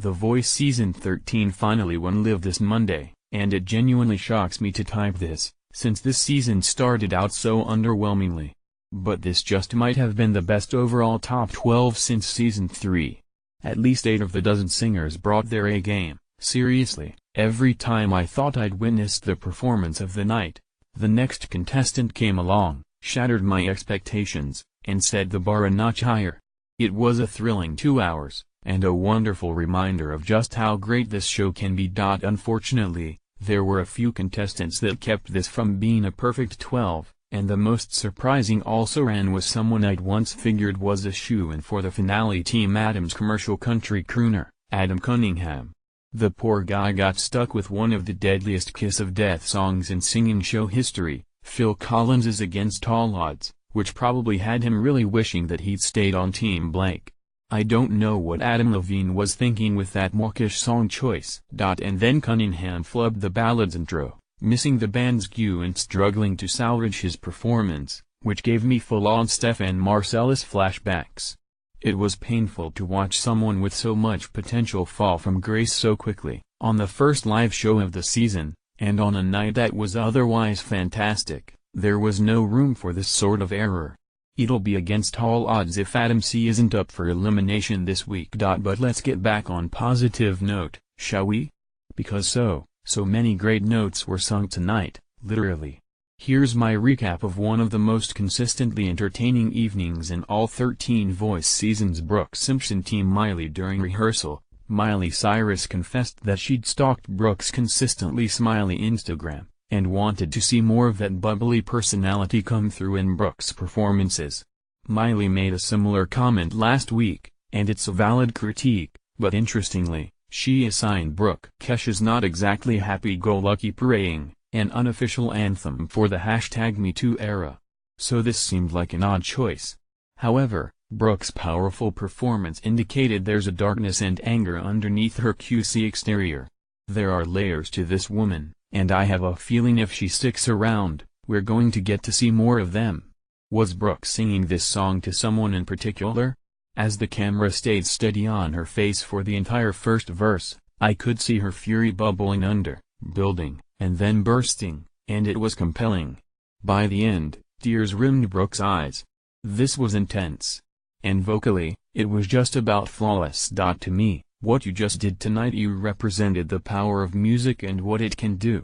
The Voice Season 13 finally went live this Monday, and it genuinely shocks me to type this, since this season started out so underwhelmingly. But this just might have been the best overall top 12 since Season 3. At least 8 of the dozen singers brought their A game. Seriously, every time I thought I'd witnessed the performance of the night, the next contestant came along, shattered my expectations, and set the bar a notch higher. It was a thrilling 2 hours, and a wonderful reminder of just how great this show can be. Unfortunately, there were a few contestants that kept this from being a perfect 12, and the most surprising also ran was someone I'd once figured was a shoo-in for the finale, Team Adam's commercial country crooner, Adam Cunningham. The poor guy got stuck with one of the deadliest kiss of death songs in singing show history, Phil Collins's Against All Odds, which probably had him really wishing that he'd stayed on Team Blake. I don't know what Adam Levine was thinking with that mawkish song choice. And then Cunningham flubbed the ballad's intro, missing the band's cue and struggling to salvage his performance, which gave me full-on Stefan Marcellus flashbacks. It was painful to watch someone with so much potential fall from grace so quickly, on the first live show of the season, and on a night that was otherwise fantastic. There was no room for this sort of error. It'll be against all odds if Adam C isn't up for elimination this week. But let's get back on positive note, shall we? Because so many great notes were sung tonight, literally. Here's my recap of one of the most consistently entertaining evenings in all 13 Voice seasons. Brooke Simpson Team Miley. During rehearsal, Miley Cyrus confessed that she'd stalked Brooke's consistently smiley Instagram, and wanted to see more of that bubbly personality come through in Brooke's performances. Miley made a similar comment last week, and it's a valid critique, but interestingly, she assigned Brooke Kesha's Not Exactly Happy-Go-Lucky Praying, an unofficial anthem for the #MeToo era. So this seemed like an odd choice. However, Brooke's powerful performance indicated there's a darkness and anger underneath her cutesy exterior. There are layers to this woman, and I have a feeling if she sticks around, we're going to get to see more of them. Was Brooke singing this song to someone in particular? As the camera stayed steady on her face for the entire first verse, I could see her fury bubbling under, building, and then bursting, and it was compelling. By the end, tears rimmed Brooke's eyes. This was intense. And vocally, it was just about flawless. To me, what you just did tonight, you represented the power of music and what it can do.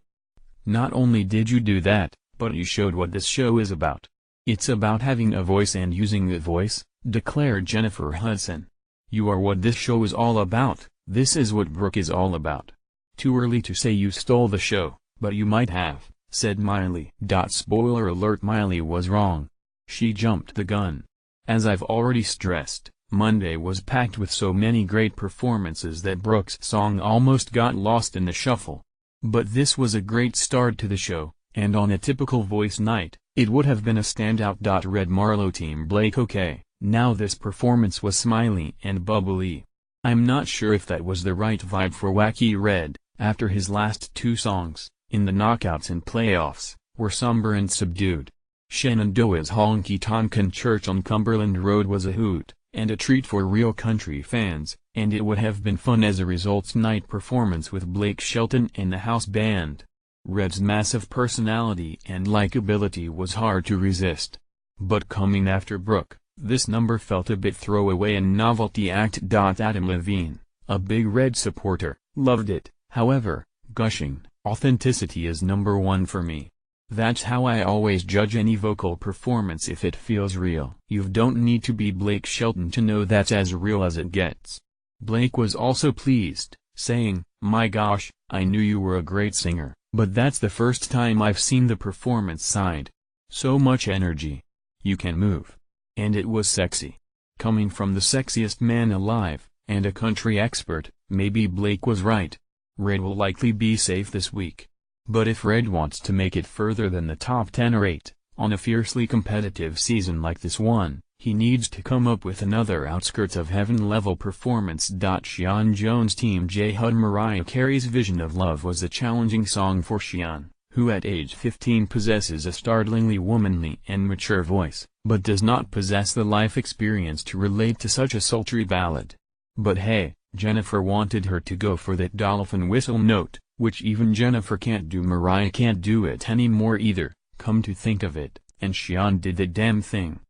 Not only did you do that, but you showed what this show is about. It's about having a voice and using the voice, declared Jennifer Hudson. You are what this show is all about. This is what Brooke is all about. Too early to say you stole the show, but you might have, said Miley. Spoiler alert, Miley was wrong. She jumped the gun. As I've already stressed, Monday was packed with so many great performances that Brooke's song almost got lost in the shuffle. But this was a great start to the show, and on a typical Voice night, it would have been a standout. Red Marlowe Team Blake. Okay, now this performance was smiley and bubbly. I'm not sure if that was the right vibe for Wacky Red, after his last 2 songs, in the knockouts and playoffs, were somber and subdued. Shenandoah's Honky Tonkin' Church on Cumberland Road was a hoot, and a treat for real country fans, and it would have been fun as a results night performance with Blake Shelton and the house band. Red's massive personality and likability was hard to resist. But coming after Brooke, this number felt a bit throwaway and novelty act. Adam Levine, a big Red supporter, loved it. However, gushing authenticity is number 1 for me. That's how I always judge any vocal performance, if it feels real. You don't need to be Blake Shelton to know that's as real as it gets. Blake was also pleased, saying, "My gosh, I knew you were a great singer, but that's the first time I've seen the performance side. So much energy. You can move. And it was sexy." Coming from the sexiest man alive, and a country expert, maybe Blake was right. Red will likely be safe this week. But if Red wants to make it further than the top 10 or 8, on a fiercely competitive season like this one, he needs to come up with another outskirts of heaven level performance. Shion Jones Team J Hud. Mariah Carey's Vision of Love was a challenging song for Shion, who at age 15 possesses a startlingly womanly and mature voice, but does not possess the life experience to relate to such a sultry ballad. But hey, Jennifer wanted her to go for that dolphin whistle note, which even Jennifer can't do. Mariah can't do it anymore either, come to think of it, and Xian did the damn thing.